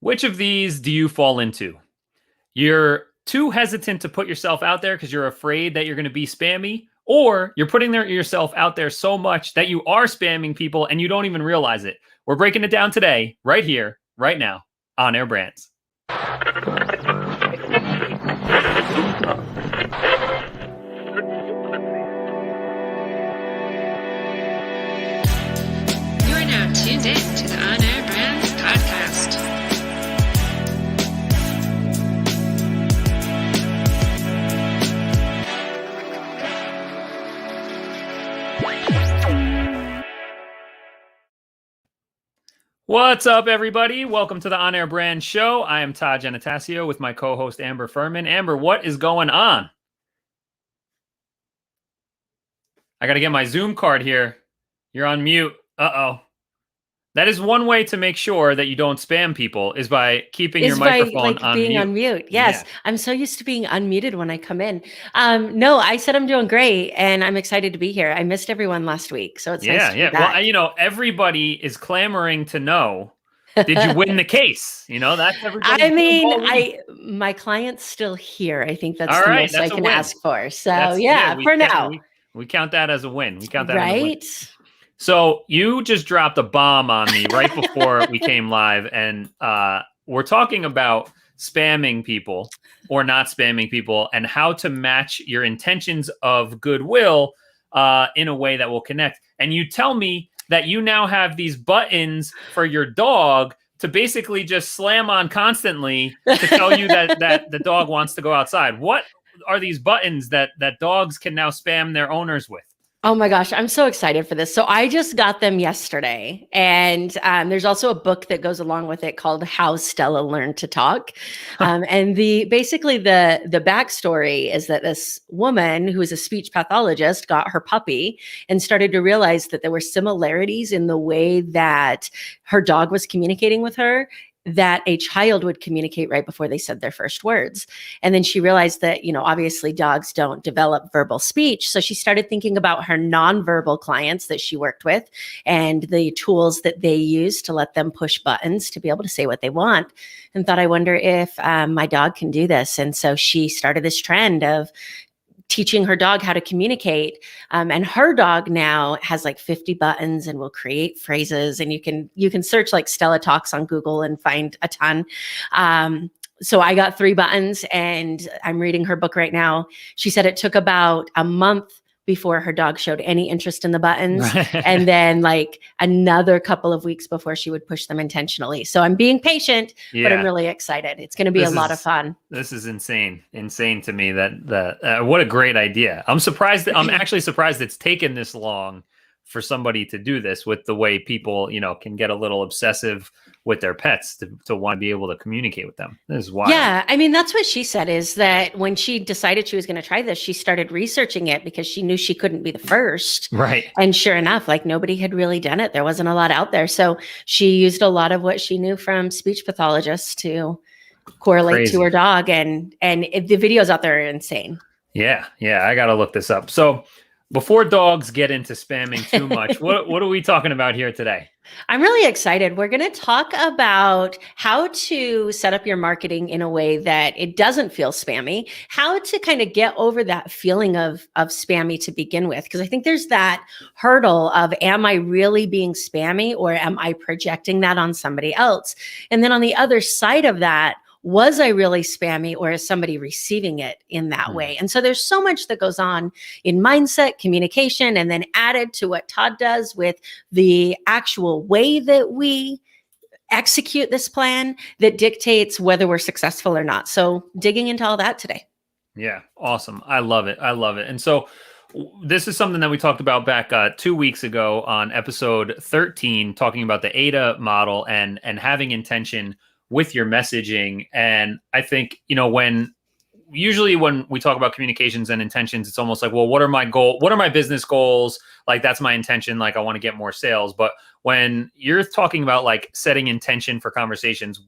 Which of these do you fall into? You're too hesitant to put yourself out there because you're afraid that you're going to be spammy, or you're putting yourself out there so much that you are spamming people and you don't even realize it. We're breaking it down today, right here, right now, on Air Brands. You are now tuned in to the On Air Brands podcast. What's up, everybody? Welcome to the On Air Brand Show. I am Todd Genetasio with my co-host Amber Furman. Amber, what is going on? I got to get my Zoom card here. You're on mute. Uh-oh. That is one way to make sure that you don't spam people is by keeping your microphone on being mute. on mute. Yes. Yeah. I'm so used to being unmuted when I come in. No, I said I'm doing great and I'm excited to be here. I missed everyone last week. So it's nice to be back. Well, everybody is clamoring to know, did you win the case? That's everybody. My client's still here. I think that's all the right, most I can ask for. So for now. We count that as a win. We count that as a win. So you just dropped a bomb on me right before we came live, and we're talking about spamming people or not spamming people and how to match your intentions of goodwill in a way that will connect. And you tell me that you now have these buttons for your dog to basically just slam on constantly to tell you that the dog wants to go outside. What are these buttons that dogs can now spam their owners with? Oh my gosh, I'm so excited for this. So I just got them yesterday. And there's also a book that goes along with it called How Stella Learned to Talk. And the backstory is that this woman who is a speech pathologist got her puppy and started to realize that there were similarities in the way that her dog was communicating with her that a child would communicate right before they said their first words. And then she realized that, obviously dogs don't develop verbal speech. So she started thinking about her nonverbal clients that she worked with and the tools that they use to let them push buttons to be able to say what they want, and thought, I wonder if my dog can do this. And so she started this trend of teaching her dog how to communicate. And her dog now has like 50 buttons and will create phrases. And you can search like Stella Talks on Google and find a ton. So I got 3 buttons and I'm reading her book right now. She said it took about a month before her dog showed any interest in the buttons. And then like another couple of weeks before she would push them intentionally. So I'm being patient, but I'm really excited. It's going to be a lot of fun. This is insane to me that what a great idea. I'm actually surprised it's taken this long for somebody to do this with the way people, can get a little obsessive with their pets to want to be able to communicate with them. This is wild. Yeah. That's what she said, is that when she decided she was going to try this, she started researching it because she knew she couldn't be the first. Right. And sure enough, like nobody had really done it. There wasn't a lot out there. So she used a lot of what she knew from speech pathologists to correlate to her dog. And the videos out there are insane. Yeah. I got to look this up. So before dogs get into spamming too much, what are we talking about here today? I'm really excited. We're going to talk about how to set up your marketing in a way that it doesn't feel spammy, how to kind of get over that feeling of spammy to begin with. Because I think there's that hurdle of, am I really being spammy or am I projecting that on somebody else? And then on the other side of that, was I really spammy or is somebody receiving it in that way? And so there's so much that goes on in mindset, communication, and then added to what Todd does with the actual way that we execute this plan that dictates whether we're successful or not. So digging into all that today. Yeah, awesome. I love it. And so this is something that we talked about back 2 weeks ago on episode 13, talking about the ADA model and having intention with your messaging. And I think, when we talk about communications and intentions, it's almost like, well, what are my business goals? Like, that's my intention. Like, I want to get more sales. But when you're talking about like setting intention for conversations,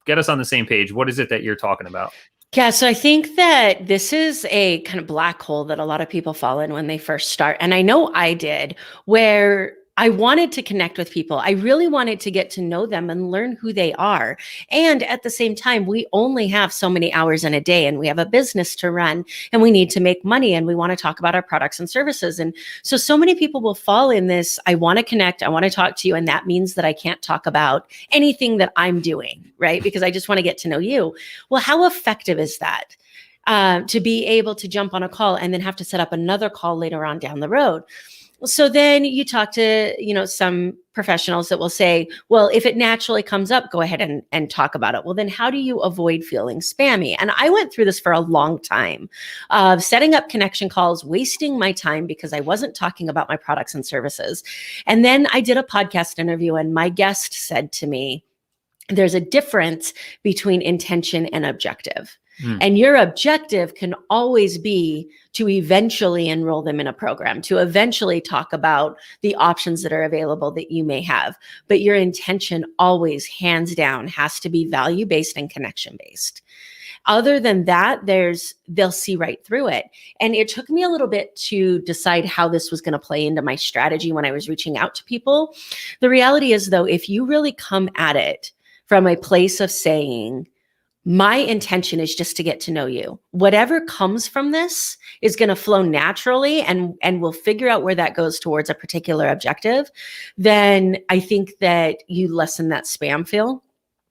get us on the same page. What is it that you're talking about? Yeah, so I think that this is a kind of black hole that a lot of people fall in when they first start. And I know I did, where I wanted to connect with people. I really wanted to get to know them and learn who they are. And at the same time, we only have so many hours in a day, and we have a business to run, and we need to make money, and we want to talk about our products and services. And so many people will fall in this, I want to connect, I want to talk to you. And that means that I can't talk about anything that I'm doing, right? Because I just want to get to know you. Well, how effective is that? To be able to jump on a call and then have to set up another call later on down the road. So then you talk to, some professionals that will say, well, if it naturally comes up, go ahead and talk about it. Well, then how do you avoid feeling spammy? And I went through this for a long time of setting up connection calls, wasting my time because I wasn't talking about my products and services. And then I did a podcast interview, and my guest said to me, there's a difference between intention and objective. And your objective can always be to eventually enroll them in a program, to eventually talk about the options that are available that you may have. But your intention always, hands down, has to be value-based and connection-based. Other than that, they'll see right through it. And it took me a little bit to decide how this was going to play into my strategy when I was reaching out to people. The reality is, though, if you really come at it from a place of saying, my intention is just to get to know you, whatever comes from this is going to flow naturally, and we'll figure out where that goes towards a particular objective, then I think that you lessen that spam feel.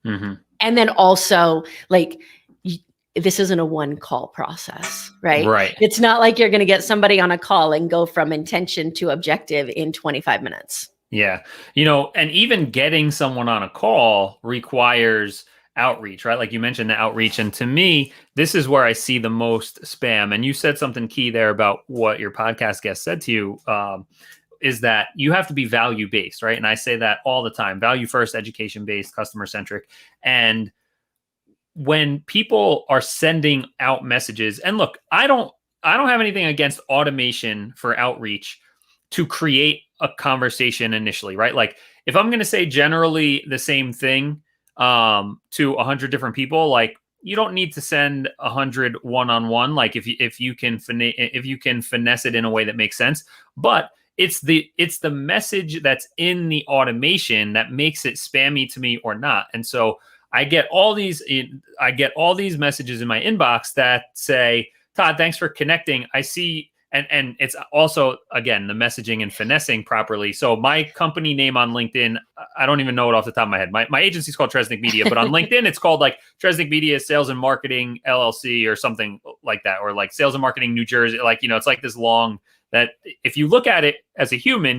Mm-hmm. And then also, this isn't a one call process, right? Right. It's not like you're going to get somebody on a call and go from intention to objective in 25 minutes. Yeah. And even getting someone on a call requires outreach, right? Like you mentioned, the outreach. And to me, this is where I see the most spam. And you said something key there about what your podcast guest said to you, is that you have to be value-based, right? And I say that all the time: value first, education-based, customer-centric. And when people are sending out messages, and look, I don't have anything against automation for outreach to create a conversation initially, right? Like if I'm going to say generally the same thing to 100 different people, like you don't need to send 100 one-on-one. Like if you can finesse it in a way that makes sense, but it's the message that's in the automation that makes it spammy to me or not. And so I get all these messages in my inbox that say, Todd, thanks for connecting. I see. And it's also, again, the messaging and finessing properly. So my company name on LinkedIn, I don't even know it off the top of my head. My agency is called Tresnick Media, but on LinkedIn, it's called like Tresnick Media Sales and Marketing LLC or something like that, or like Sales and Marketing New Jersey. Like, it's like this long that if you look at it as a human,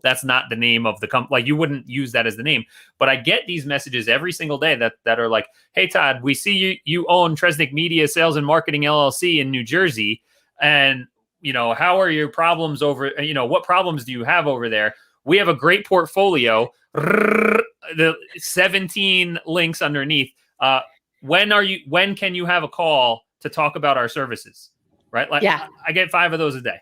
that's not the name of the company. Like you wouldn't use that as the name. But I get these messages every single day that are like, hey, Todd, we see you own Tresnick Media Sales and Marketing LLC in New Jersey. And how are your problems over, what problems do you have over there? We have a great portfolio, the 17 links underneath. When can you have a call to talk about our services? Right. Like I get 5 of those a day.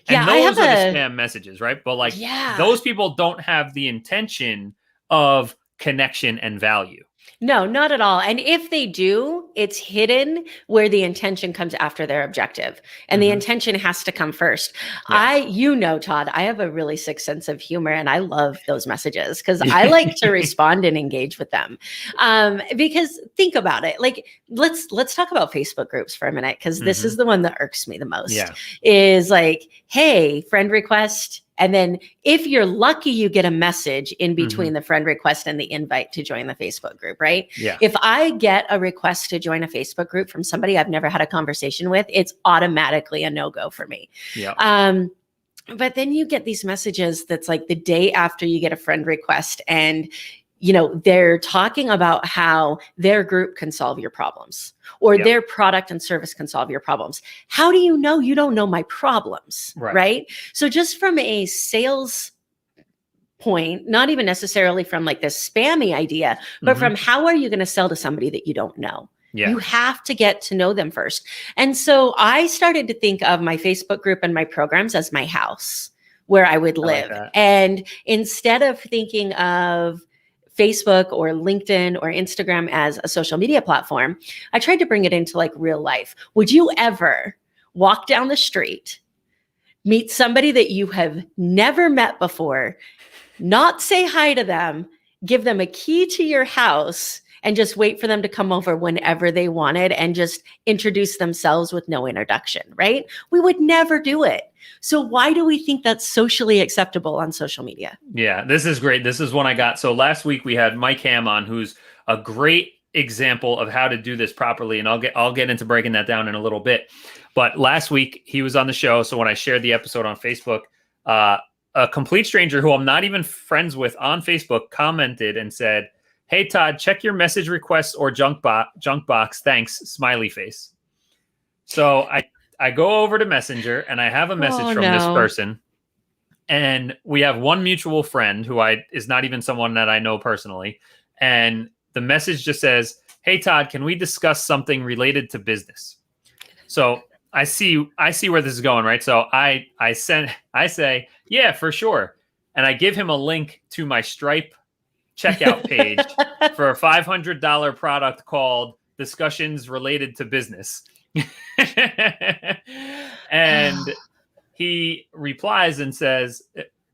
And those are the spam messages, right? But those people don't have the intention of connection and value. No, not at all. And if they do, it's hidden where the intention comes after their objective. And the intention has to come first. Yeah. Todd, I have a really sick sense of humor, and I love those messages because I like to respond and engage with them. Because think about it. Like, let's talk about Facebook groups for a minute, because this is the one that irks me the most. Yeah. Is like, hey, friend request. And then if you're lucky, you get a message in between the friend request and the invite to join the Facebook group, right? Yeah. If I get a request to join a Facebook group from somebody I've never had a conversation with, it's automatically a no-go for me. Yeah. But then you get these messages that's like the day after you get a friend request, and they're talking about how their group can solve your problems, or their product and service can solve your problems. How do you know you don't know my problems, right? So just from a sales point, not even necessarily from like this spammy idea, but from how are you going to sell to somebody that you don't know? Yeah. You have to get to know them first. And so I started to think of my Facebook group and my programs as my house where I would live. And instead of thinking of Facebook or LinkedIn or Instagram as a social media platform, I tried to bring it into like real life. Would you ever walk down the street meet somebody that you have never met before, not say hi to them, give them a key to your house, and just wait for them to come over whenever they wanted and just introduce themselves with no introduction, right? We would never do it. So why do we think that's socially acceptable on social media? Yeah, this is great. This is one I got. So last week we had Mike Ham on, who's a great example of how to do this properly. And I'll get into breaking that down in a little bit. But last week he was on the show. So when I shared the episode on Facebook, a complete stranger who I'm not even friends with on Facebook commented and said, "Hey, Todd, check your message requests or junk box. Thanks, smiley face." So I go over to Messenger and I have a message from this person. And we have one mutual friend who is not even someone that I know personally. And the message just says, "Hey, Todd, can we discuss something related to business?" So I see where this is going, right? So I say, "Yeah, for sure." And I give him a link to my Stripe checkout page for a $500 product called Discussions Related to Business. And he replies and says,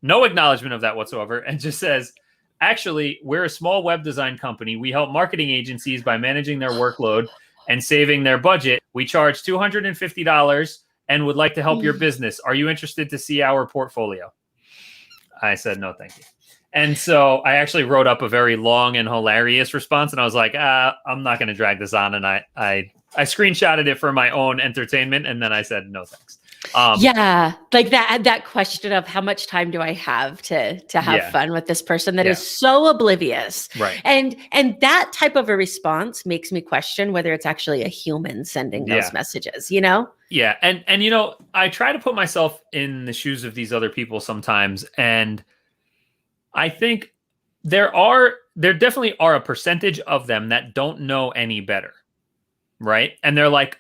no acknowledgement of that whatsoever, and just says, "Actually, we're a small web design company. We help marketing agencies by managing their workload and saving their budget. We charge $250 and would like to help your business. Are you interested to see our portfolio?" I said, "No, thank you." And so I actually wrote up a very long and hilarious response, and I was like, I'm not going to drag this on. And I screenshotted it for my own entertainment, and then I said, "No, thanks." Yeah, like that question of how much time do I have to have fun with this person that is so oblivious, right? And that type of a response makes me question whether it's actually a human sending those messages. Yeah, and I try to put myself in the shoes of these other people sometimes, and I think there definitely are a percentage of them that don't know any better, right? And they're like,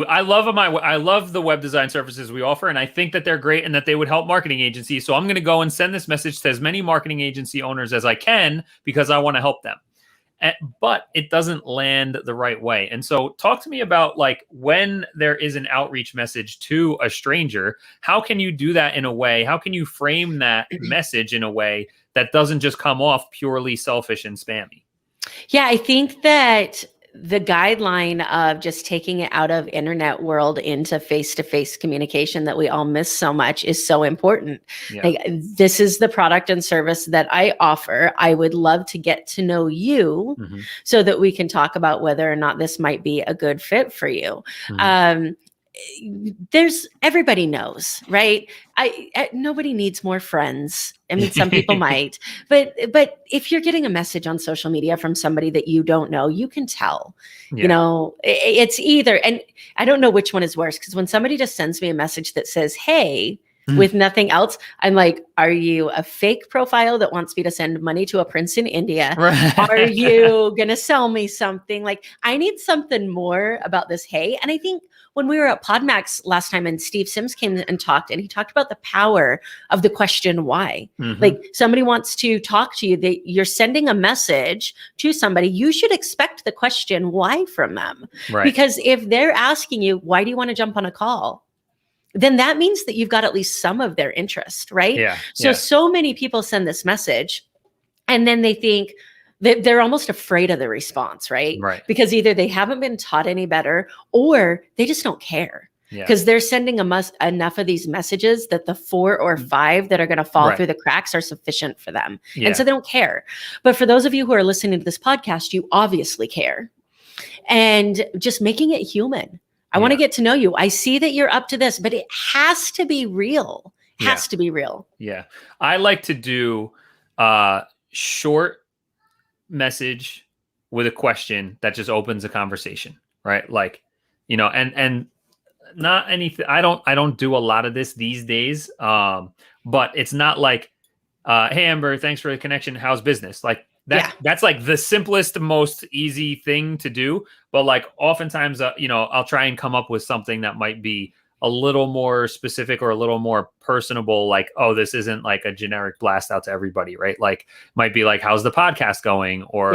I love the web design services we offer, and I think that they're great and that they would help marketing agencies. So I'm going to go and send this message to as many marketing agency owners as I can because I want to help them. But it doesn't land the right way. And so talk to me about, like, when there is an outreach message to a stranger, how can you do that in a way? How can you frame that message in a way that doesn't just come off purely selfish and spammy? Yeah, I think that the guideline of just taking it out of internet world into face-to-face communication that we all miss so much is so important. Yeah. Like, this is the product and service that I offer. I would love to get to know you so that we can talk about whether or not this might be a good fit for you. Everybody knows, right? Nobody needs more friends. I mean, some people might, but if you're getting a message on social media from somebody that you don't know, you can tell. It's either, and I don't know which one is worse, because when somebody just sends me a message that says, "Hey," with nothing else, I'm like, are you a fake profile that wants me to send money to a prince in India? Right. Are you gonna sell me something? Like, I need something more about this. Hey, and I think when we were at PodMax last time and Steve Sims came and talked, and he talked about the power of the question why. Like, somebody wants to talk to you, you're sending a message to somebody, you should expect the question why from them. Right. Because if they're asking you, why do you want to jump on a call? Then that means that you've got at least some of their interest, right? Yeah. So many people send this message and then they think that they're almost afraid of the response, right? Right. Because either they haven't been taught any better or they just don't care. Because they're sending enough of these messages that the 4 or 5 that are going to fall through the cracks are sufficient for them. And so they don't care. But for those of you who are listening to this podcast, you obviously care. And just making it human. I want to get to know you. I see that you're up to this, but it has to be real. Has to be real. Yeah. I like to do short message with a question that just opens a conversation, right? Like, and not anything. I don't do a lot of this these days. But it's not like, "Hey, Amber, thanks for the connection. How's business?" Like, that's like the simplest, most easy thing to do. But like, oftentimes, I'll try and come up with something that might be a little more specific or a little more personable. Like, oh, this isn't like a generic blast out to everybody, right? Like, might be like, "How's the podcast going?" Or,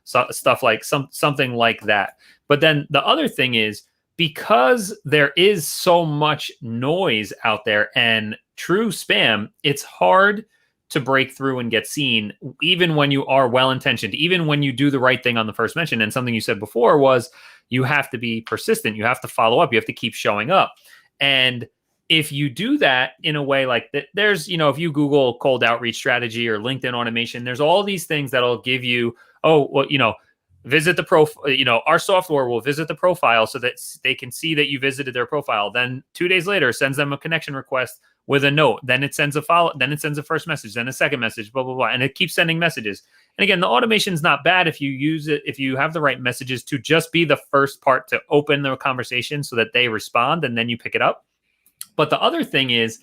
stuff like something like that. But then the other thing is because there is so much noise out there and true spam, it's hard to break through and get seen, even when you are well-intentioned, even when you do the right thing on the first mention. And something you said before was you have to be persistent. You have to follow up. You have to keep showing up. And if you do that in a way like that, there's, if you Google cold outreach strategy or LinkedIn automation, there's all these things that'll give you, visit the profile, our software will visit the profile so that they can see that you visited their profile. Then 2 days later, sends them a connection request with a note. Then it sends a follow. Then it sends a first message, then a second message, blah, blah, blah. And it keeps sending messages. And again, the automation is not bad if you use it, if you have the right messages to just be the first part to open the conversation so that they respond and then you pick it up. But the other thing is,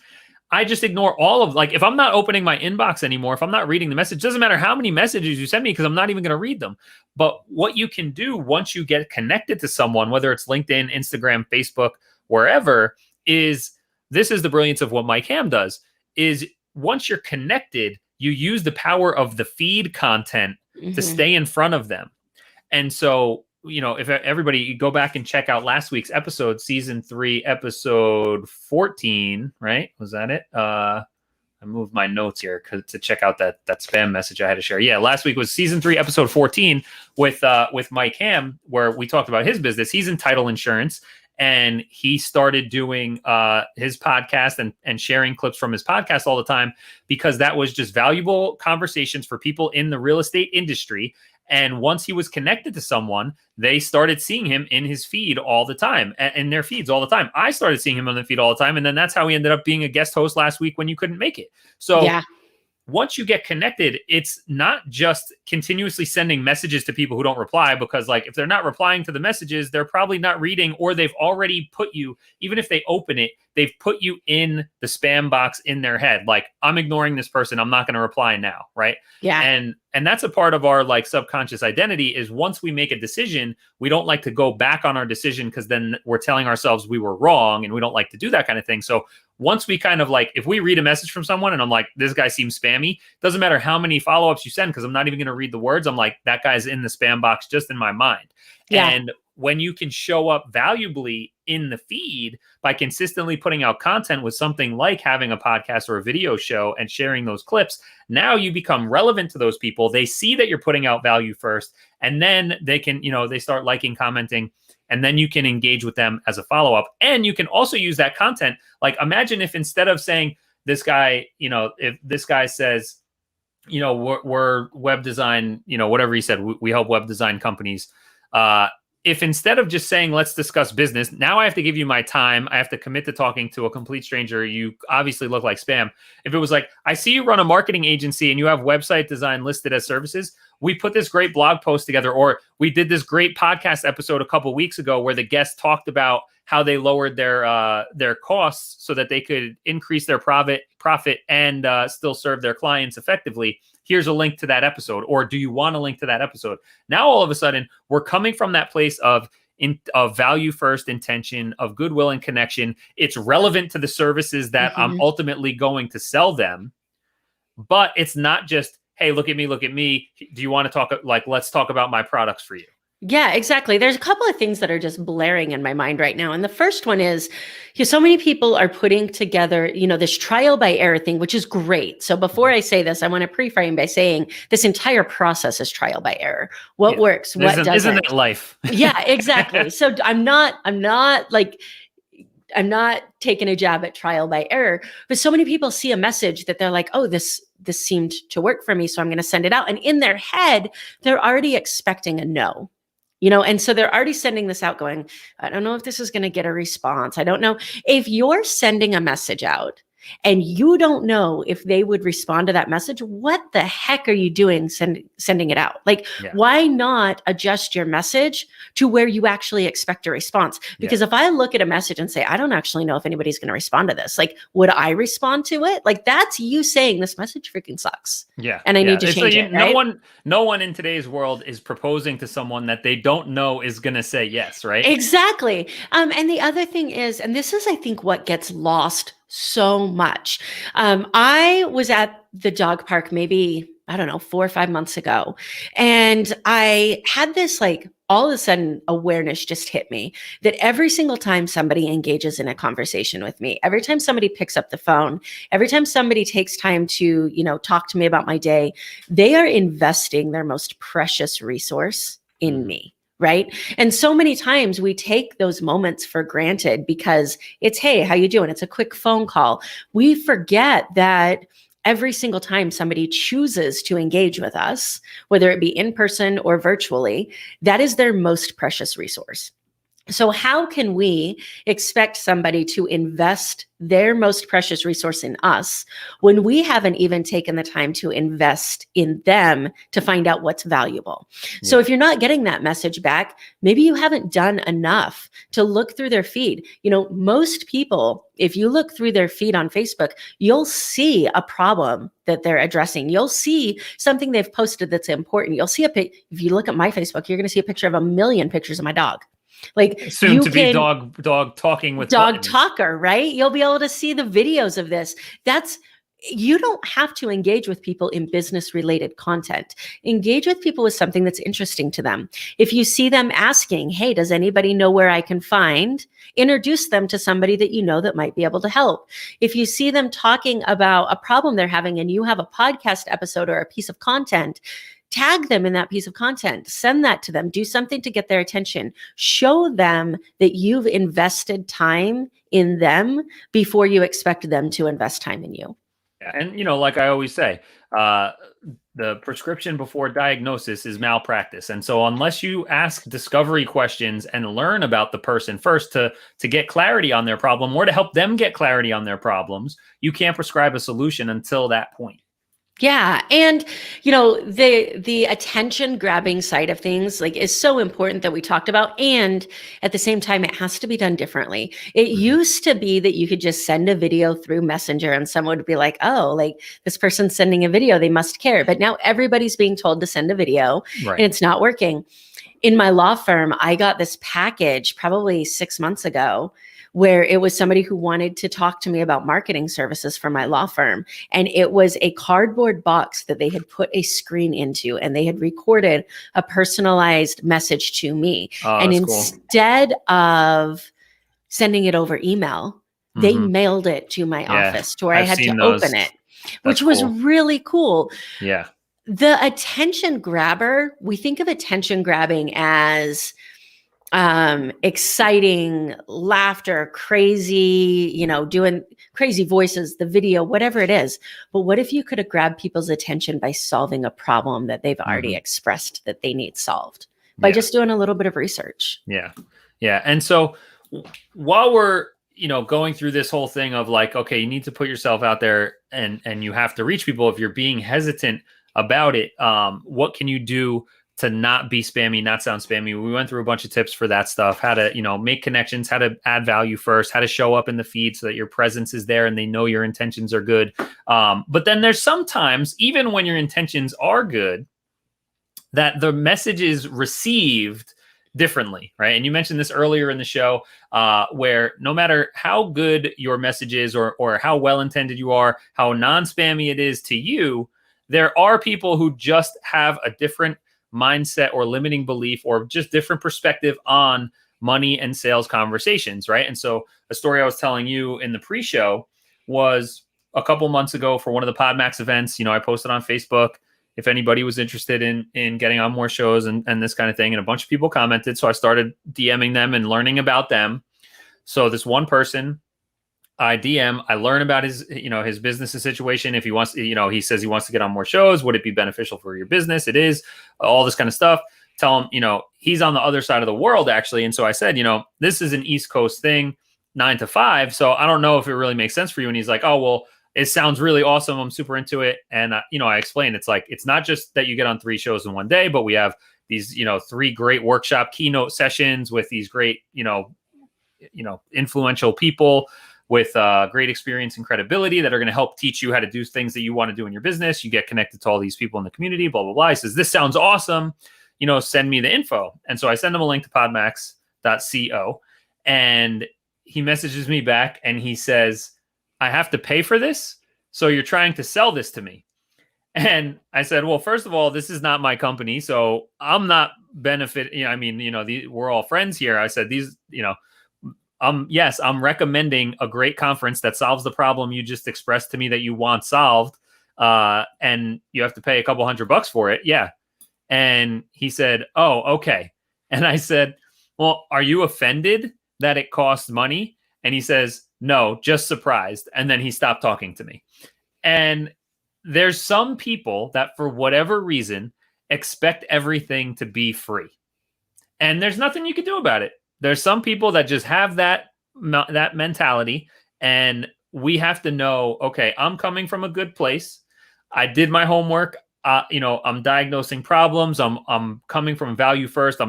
I just ignore all of, if I'm not opening my inbox anymore, if I'm not reading the message, doesn't matter how many messages you send me because I'm not even going to read them. But what you can do once you get connected to someone, whether it's LinkedIn, Instagram, Facebook, wherever, is this is the brilliance of what Mike Hamm does, is once you're connected, you use the power of the feed content to stay in front of them. And so, if everybody, you go back and check out last week's episode, season 3, episode 14, right? Was that it? I moved my notes here to check out that spam message I had to share. Yeah, last week was season 3, episode 14 with Mike Hamm, where we talked about his business. He's in title insurance, and he started doing his podcast and sharing clips from his podcast all the time because that was just valuable conversations for people in the real estate industry. And once he was connected to someone, they started seeing him in his feed all the time, in their feeds all the time. I started seeing him on the feed all the time. And then that's how he ended up being a guest host last week when you couldn't make it. So once you get connected, it's not just continuously sending messages to people who don't reply, because if they're not replying to the messages, they're probably not reading, or they've already put you, even if they open it, they've put you in the spam box in their head. I'm ignoring this person. I'm not going to reply now. Right. Yeah. And that's a part of our subconscious identity is once we make a decision, we don't like to go back on our decision because then we're telling ourselves we were wrong, and we don't like to do that kind of thing. So once we kind of if we read a message from someone and I'm like, this guy seems spammy, doesn't matter how many follow-ups you send because I'm not even going to read the words. I'm like, that guy's in the spam box just in my mind. Yeah. And when you can show up valuably in the feed by consistently putting out content with something like having a podcast or a video show and sharing those clips, now you become relevant to those people. They see that you're putting out value first, and then they can, they start liking, commenting, and then you can engage with them as a follow-up. And you can also use that content. Imagine if instead of saying this guy, if this guy says, we're web design, whatever he said, we help web design companies. If instead of just saying, let's discuss business, now I have to give you my time, I have to commit to talking to a complete stranger, you obviously look like spam. If it was I see you run a marketing agency and you have website design listed as services, we put this great blog post together, or we did this great podcast episode a couple weeks ago where the guest talked about how they lowered their costs so that they could increase their profit and still serve their clients effectively. Here's a link to that episode. Or do you want a link to that episode? Now, all of a sudden, we're coming from that place of value first intention, of goodwill and connection. It's relevant to the services that I'm ultimately going to sell them. But it's not just, hey, look at me. Do you want to talk? Let's talk about my products for you. Yeah, exactly. There's a couple of things that are just blaring in my mind right now. And the first one is, so many people are putting together, this trial by error thing, which is great. So before I say this, I want to pre-frame by saying this entire process is trial by error. What works, what doesn't. Isn't it life? Yeah, exactly. So I'm not taking a jab at trial by error, but so many people see a message that they're like, oh, this seemed to work for me, so I'm going to send it out. And in their head, they're already expecting a no. And so they're already sending this out going, I don't know if this is going to get a response. I don't know. If you're sending a message out and you don't know if they would respond to that message, what the heck are you doing sending it out? Why not adjust your message to where you actually expect a response? Because if I look at a message and say, I don't actually know if anybody's going to respond to this, would I respond to it? That's you saying this message freaking sucks. Yeah. And I need to change it. Right? No one in today's world is proposing to someone that they don't know is going to say yes, right? Exactly. And the other thing is, and this is, I think, what gets lost so much. I was at the dog park maybe, 4 or 5 months ago, and I had this all of a sudden awareness just hit me that every single time somebody engages in a conversation with me, every time somebody picks up the phone, every time somebody takes time to, talk to me about my day, they are investing their most precious resource in me. Right. And so many times we take those moments for granted because it's, hey, how you doing? It's a quick phone call. We forget that every single time somebody chooses to engage with us, whether it be in person or virtually, that is their most precious resource. So how can we expect somebody to invest their most precious resource in us when we haven't even taken the time to invest in them to find out what's valuable? Yeah. So if you're not getting that message back, maybe you haven't done enough to look through their feed. Most people, if you look through their feed on Facebook, you'll see a problem that they're addressing. You'll see something they've posted that's important. You'll see if you look at my Facebook, you're going to see a picture of a million pictures of my dog. Like soon to be dog talking with dog buttons. Talker, right? You'll be able to see the videos of this. You don't have to engage with people in business related content. Engage with people with something that's interesting to them. If you see them asking, hey, does anybody know where I can find? Introduce them to somebody that you know that might be able to help. If you see them talking about a problem they're having and you have a podcast episode or a piece of content, tag them in that piece of content, send that to them, do something to get their attention, show them that you've invested time in them before you expect them to invest time in you. And, like I always say, the prescription before diagnosis is malpractice. And so unless you ask discovery questions and learn about the person first to get clarity on their problem or to help them get clarity on their problems, you can't prescribe a solution until that point. Yeah. And, the attention grabbing side of things is so important that we talked about. And at the same time, it has to be done differently. It used to be that you could just send a video through Messenger and someone would be like, oh, this person's sending a video, they must care. But now everybody's being told to send a video and it's not working. In my law firm, I got this package probably 6 months ago where it was somebody who wanted to talk to me about marketing services for my law firm. And it was a cardboard box that they had put a screen into, and they had recorded a personalized message to me. And instead of sending it over email, they mailed it to my office to where I had to open it, which was really cool. Yeah. The attention grabber, we think of attention grabbing as exciting laughter, crazy, doing crazy voices, the video, whatever it is. But what if you could have grabbed people's attention by solving a problem that they've already expressed that they need solved by just doing a little bit of research? Yeah. Yeah. And so while we're, going through this whole thing of okay, you need to put yourself out there and you have to reach people. If you're being hesitant about it, what can you do to not be spammy, not sound spammy? We went through a bunch of tips for that stuff, how to, make connections, how to add value first, how to show up in the feed so that your presence is there and they know your intentions are good. But then there's sometimes, even when your intentions are good, that the message is received differently, right? And you mentioned this earlier in the show, where no matter how good your message is or how well-intended you are, how non-spammy it is to you, there are people who just have a different mindset or limiting belief or just different perspective on money and sales conversations, right? And so a story I was telling you in the pre-show was a couple months ago for one of the PodMax events. I posted on Facebook if anybody was interested in getting on more shows and this kind of thing, and a bunch of people commented. So I started DMing them and learning about them. So this one person I DM, I learn about his business situation. If he wants, he says he wants to get on more shows. Would it be beneficial for your business? It is, all this kind of stuff. Tell him, he's on the other side of the world actually. And so I said, this is an East Coast thing, 9 to 5. So I don't know if it really makes sense for you. And he's like, oh, well, it sounds really awesome. I'm super into it. And, I explained, it's not just that you get on 3 shows in one day, but we have these, 3 great workshop keynote sessions with these great, influential people with great experience and credibility that are going to help teach you how to do things that you want to do in your business. You get connected to all these people in the community, blah, blah, blah. He says, this sounds awesome. Send me the info. And so I send him a link to podmax.co, and he messages me back and he says, I have to pay for this. So you're trying to sell this to me. And I said, well, first of all, this is not my company. So I'm not benefit, I mean, we're all friends here. I said, yes, I'm recommending a great conference that solves the problem you just expressed to me that you want solved. And you have to pay a couple $100 for it. Yeah. And he said, oh, okay. And I said, well, are you offended that it costs money? And he says, no, just surprised. And then he stopped talking to me. And there's some people that for whatever reason expect everything to be free. And there's nothing you can do about it. There's some people that just have that mentality, and we have to know, okay, I'm coming from a good place. I did my homework. I'm diagnosing problems. I'm coming from value first.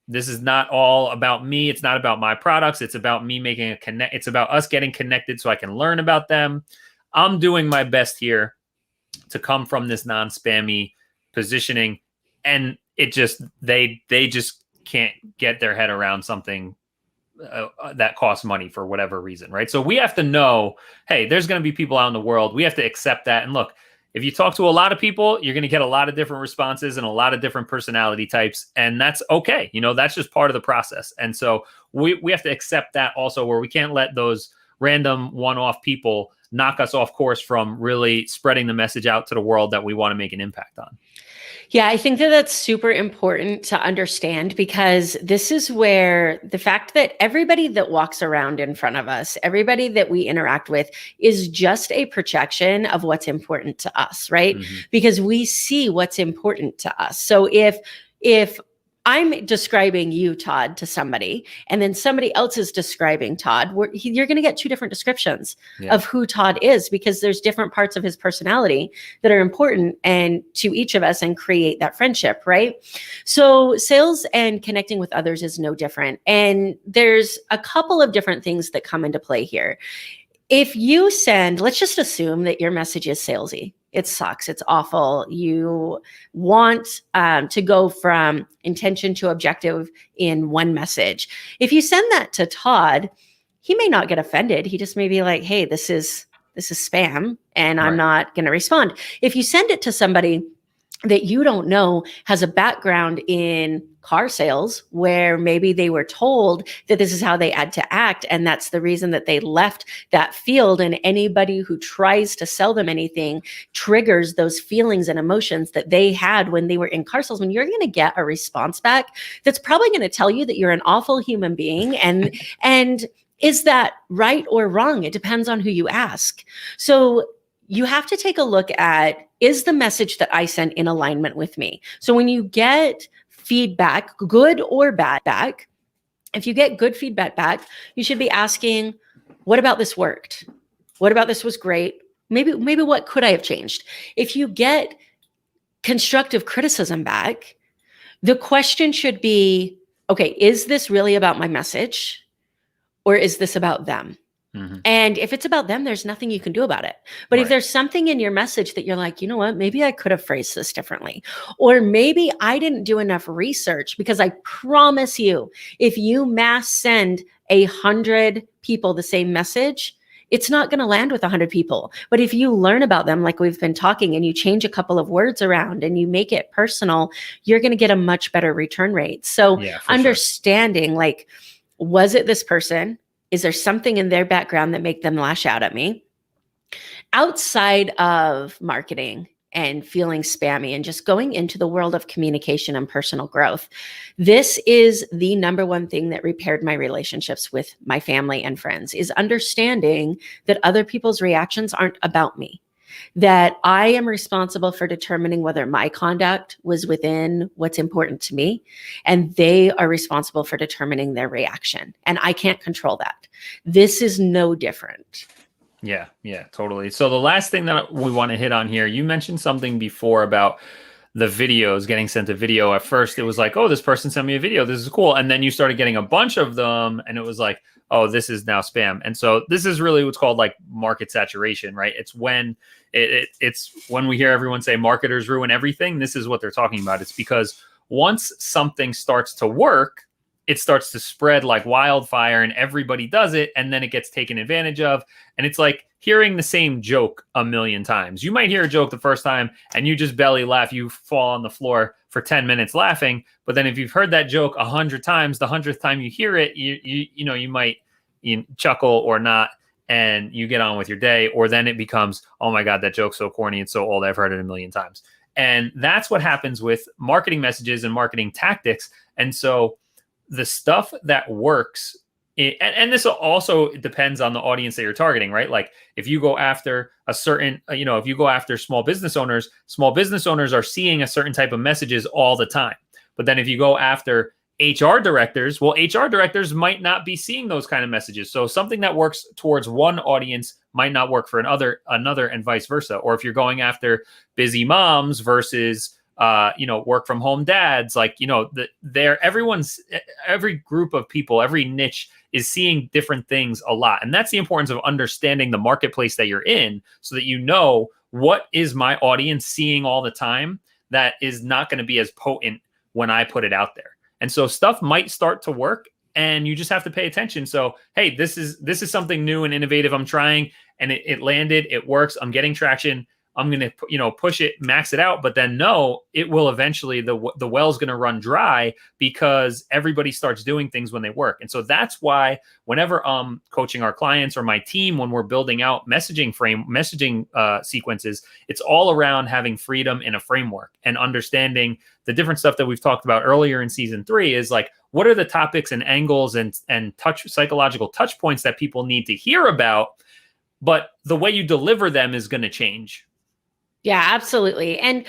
This is not all about me. It's not about my products. It's about me making a connect. It's about us getting connected so I can learn about them. I'm doing my best here to come from this non-spammy positioning. And it just, they just can't get their head around something that costs money for whatever reason, right? So we have to know, hey, there's going to be people out in the world. We have to accept that. And look, if you talk to a lot of people, you're going to get a lot of different responses and a lot of different personality types. And that's okay. That's just part of the process. And so we have to accept that also, where we can't let those random one-off people knock us off course from really spreading the message out to the world that we want to make an impact on. Yeah, I think that that's super important to understand, because this is where the fact that everybody that walks around in front of us, everybody that we interact with, is just a projection of what's important to us, right? Mm-hmm. Because we see what's important to us. So if I'm describing you, Todd, to somebody, and then somebody else is describing Todd, you're going to get two different descriptions of who Todd is, because there's different parts of his personality that are important and to each of us and create that friendship, right? So sales and connecting with others is no different. And there's a couple of different things that come into play here. If you let's just assume that your message is salesy. It sucks. It's awful. You want to go from intention to objective in one message. If you send that to Todd, he may not get offended. He just may be like, hey, this is spam, and I'm not going to respond. If you send it to somebody that you don't know has a background in car sales, where maybe they were told that this is how they had to act, and that's the reason that they left that field, and anybody who tries to sell them anything triggers those feelings and emotions that they had when they were in car sales, when you're going to get a response back that's probably going to tell you that you're an awful human being. And is that right or wrong? It depends on who you ask. So you have to take a look at, is the message that I sent in alignment with me? So when you get feedback, good or bad back, if you get good feedback back, you should be asking, what about this worked? What about this was great? Maybe what could I have changed? If you get constructive criticism back, the question should be, okay, is this really about my message, or is this about them? Mm-hmm. And if it's about them, there's nothing you can do about it. But if there's something in your message that you're like, you know what, maybe I could have phrased this differently, or maybe I didn't do enough research, because I promise you, if you mass send 100 people the same message, it's not going to land with 100 people. But if you learn about them, like we've been talking, and you change a couple of words around and you make it personal, you're going to get a much better return rate. So understanding, like, was it this person? Is there something in their background that make them lash out at me? Outside of marketing and feeling spammy and just going into the world of communication and personal growth, this is the number one thing that repaired my relationships with my family and friends, is understanding that other people's reactions aren't about me, that I am responsible for determining whether my conduct was within what's important to me, and they are responsible for determining their reaction. And I can't control that. This is no different. Yeah, totally. So the last thing that we want to hit on here, you mentioned something before about the videos, getting sent a video. At first it was like, oh, this person sent me a video, this is cool. And then you started getting a bunch of them, and it was like, oh, this is now spam. And so this is really what's called like market saturation, right? It's when it's when we hear everyone say marketers ruin everything. This is what they're talking about. It's because once something starts to work, it starts to spread like wildfire and everybody does it. And then it gets taken advantage of. And it's like hearing the same joke a million times. You might hear a joke the first time and you just belly laugh. You fall on the floor for 10 minutes laughing. But then if you've heard that joke 100 times, the 100th time you hear it, you might chuckle or not, and you get on with your day. Or then it becomes, oh my God, that joke's so corny. It's so old. I've heard it a million times. And that's what happens with marketing messages and marketing tactics. And so the stuff that works, and this also depends on the audience that you're targeting, right? Like if you go after a certain, if you go after small business owners are seeing a certain type of messages all the time. But then if you go after HR directors, well, HR directors might not be seeing those kind of messages. So something that works towards one audience might not work for another, and vice versa. Or if you're going after busy moms versus, work from home dads, every group of people, every niche is seeing different things a lot. And that's the importance of understanding the marketplace that you're in so that you know what is my audience seeing all the time that is not going to be as potent when I put it out there. And so stuff might start to work and you just have to pay attention. So, hey, this is something new and innovative I'm trying, and it landed, it works, I'm getting traction. I'm going to, push it, max it out, but then no, it will eventually, the well's going to run dry because everybody starts doing things when they work. And so that's why whenever I'm coaching our clients or my team, when we're building out messaging sequences, it's all around having freedom in a framework and understanding the different stuff that we've talked about earlier in season 3 is like, what are the topics and angles and psychological touch points that people need to hear about, but the way you deliver them is going to change. Yeah, absolutely. And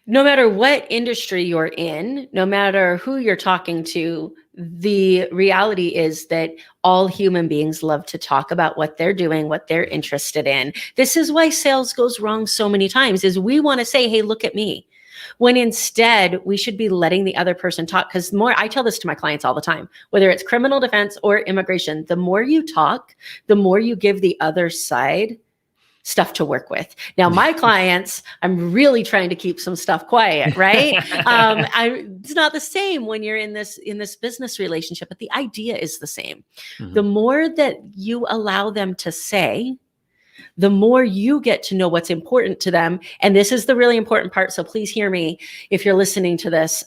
no matter what industry you're in, no matter who you're talking to, the reality is that all human beings love to talk about what they're doing, what they're interested in. This is why sales goes wrong so many times, is we want to say, hey, look at me. When instead we should be letting the other person talk. Because I tell this to my clients all the time, whether it's criminal defense or immigration, the more you talk, the more you give the other side stuff to work with. Now, my clients, I'm really trying to keep some stuff quiet, right? It's not the same when you're in this business relationship, but the idea is the same. Mm-hmm. The more that you allow them to say, the more you get to know what's important to them. And this is the really important part. So please hear me if you're listening to this,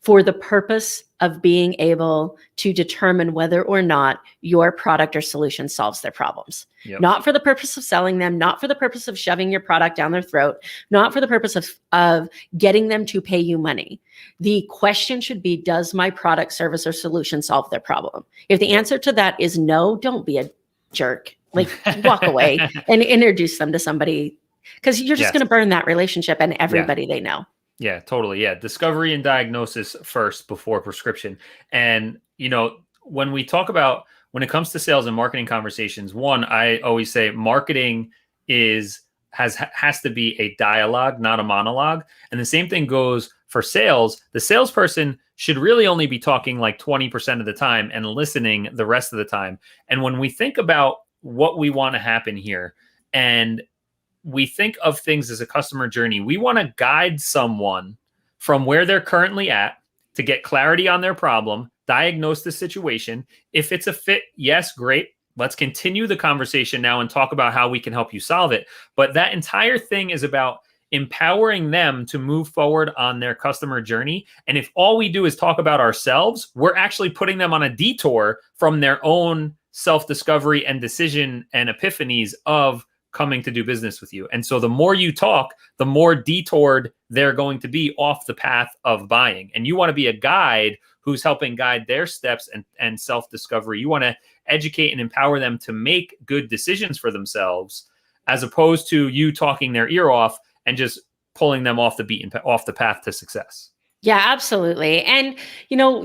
for the purpose of being able to determine whether or not your product or solution solves their problems. Yep. Not for the purpose of selling them, not for the purpose of shoving your product down their throat, not for the purpose of getting them to pay you money. The question should be, does my product, service, or solution solve their problem? If the answer to that is no, don't be a jerk. Like, walk away and introduce them to somebody, because you're just going to burn that relationship and everybody they know. Yeah, totally. Yeah. Discovery and diagnosis first before prescription. And, when it comes to sales and marketing conversations, one, I always say marketing has to be a dialogue, not a monologue. And the same thing goes for sales. The salesperson should really only be talking like 20% of the time and listening the rest of the time. And when we think about what we want to happen here, and we think of things as a customer journey, we want to guide someone from where they're currently at to get clarity on their problem, diagnose the situation. If it's a fit, yes, great. Let's continue the conversation now and talk about how we can help you solve it. But that entire thing is about empowering them to move forward on their customer journey. And if all we do is talk about ourselves, we're actually putting them on a detour from their own self-discovery and decision and epiphanies of coming to do business with you. And so the more you talk, the more detoured they're going to be off the path of buying. And you want to be a guide who's helping guide their steps and self-discovery. You want to educate and empower them to make good decisions for themselves, as opposed to you talking their ear off and just pulling them off the path to success. Yeah, absolutely. And,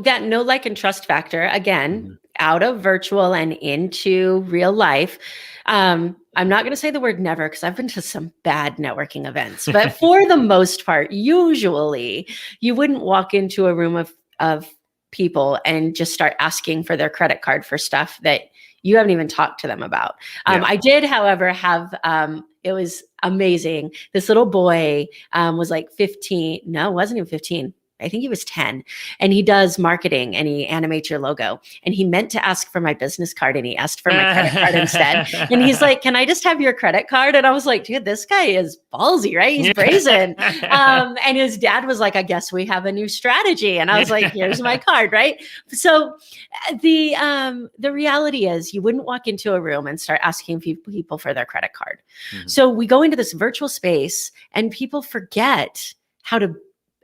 that know, like, and trust factor, again, out of virtual and into real life. I'm not going to say the word never, because I've been to some bad networking events, but for the most part, usually you wouldn't walk into a room of people and just start asking for their credit card for stuff that you haven't even talked to them about. I did, however, have, it was amazing. This little boy was like 15. No, wasn't even 15. I think he was 10, and he does marketing and he animates your logo. And he meant to ask for my business card and he asked for my credit card instead. And he's like, can I just have your credit card? And I was like, dude, this guy is ballsy, right? He's brazen. And his dad was like, I guess we have a new strategy. And I was like, here's my card, right? So the reality is you wouldn't walk into a room and start asking people for their credit card. Mm-hmm. So we go into this virtual space and people forget how to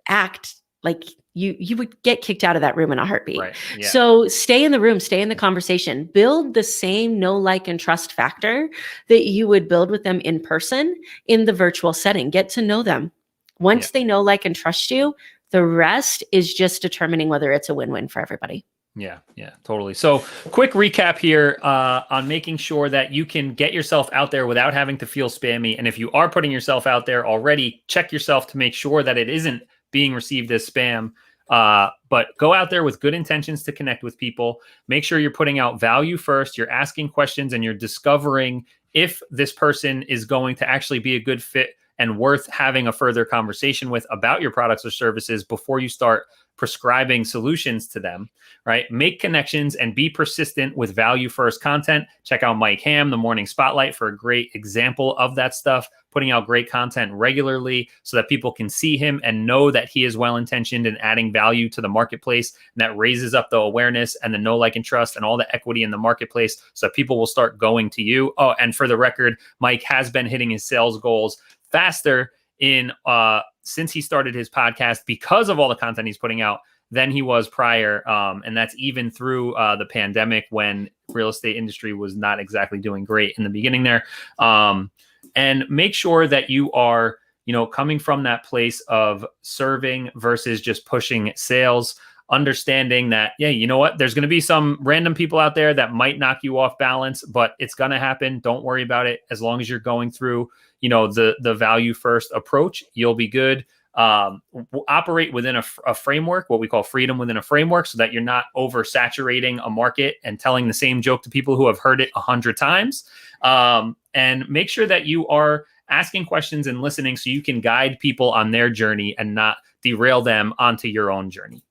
act like you would get kicked out of that room in a heartbeat. Right. Yeah. So stay in the room, stay in the conversation, build the same know, like, and trust factor that you would build with them in person in the virtual setting. Get to know them. Once they know, like, and trust you, the rest is just determining whether it's a win-win for everybody. Yeah, totally. So quick recap here on making sure that you can get yourself out there without having to feel spammy. And if you are putting yourself out there already, check yourself to make sure that it isn't being received as spam. But go out there with good intentions to connect with people. Make sure you're putting out value first. You're asking questions and you're discovering if this person is going to actually be a good fit and worth having a further conversation with about your products or services before you start prescribing solutions to them, right? Make connections and be persistent with value first content. Check out Mike Hamm, the Morning Spotlight, for a great example of that stuff, putting out great content regularly so that people can see him and know that he is well-intentioned and adding value to the marketplace. And that raises up the awareness and the know, like, and trust and all the equity in the marketplace so that people will start going to you. Oh, and for the record, Mike has been hitting his sales goals faster since he started his podcast because of all the content he's putting out than he was prior. And that's even through the pandemic when real estate industry was not exactly doing great in the beginning there. And make sure that you are, coming from that place of serving versus just pushing sales, understanding that, you know what, there's going to be some random people out there that might knock you off balance, but it's going to happen. Don't worry about it. As long as you're going through, the value first approach, you'll be good. Operate within a framework, what we call freedom within a framework, so that you're not oversaturating a market and telling the same joke to people who have heard it 100 times. And make sure that you are asking questions and listening so you can guide people on their journey and not derail them onto your own journey.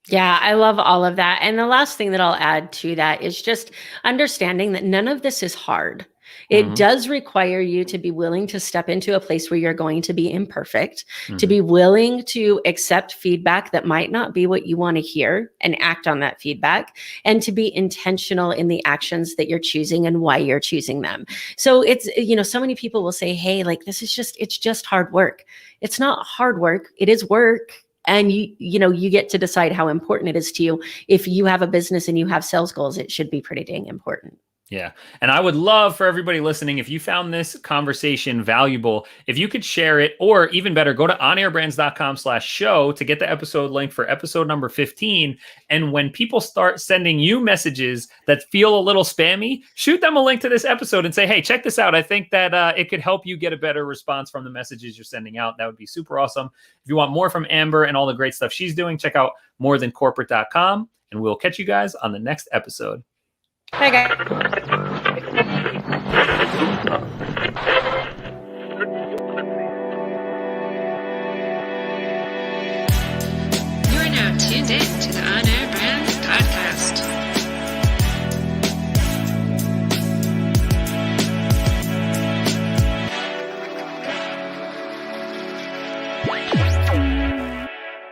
Yeah, I love all of that. And the last thing that I'll add to that is just understanding that none of this is hard. It does require you to be willing to step into a place where you're going to be imperfect, to be willing to accept feedback that might not be what you want to hear and act on that feedback, and to be intentional in the actions that you're choosing and why you're choosing them. So it's, so many people will say, hey, like, it's just hard work. It's not hard work. It is work. And you get to decide how important it is to you. If you have a business and you have sales goals, it should be pretty dang important. Yeah. And I would love for everybody listening, if you found this conversation valuable, if you could share it, or even better, go to onairbrands.com/show to get the episode link for episode number 15. And when people start sending you messages that feel a little spammy, shoot them a link to this episode and say, hey, check this out. I think that it could help you get a better response from the messages you're sending out. That would be super awesome. If you want more from Amber and all the great stuff she's doing, check out morethancorporate.com, and we'll catch you guys on the next episode. Bye, guys. You are now tuned in to the On Air Brands podcast.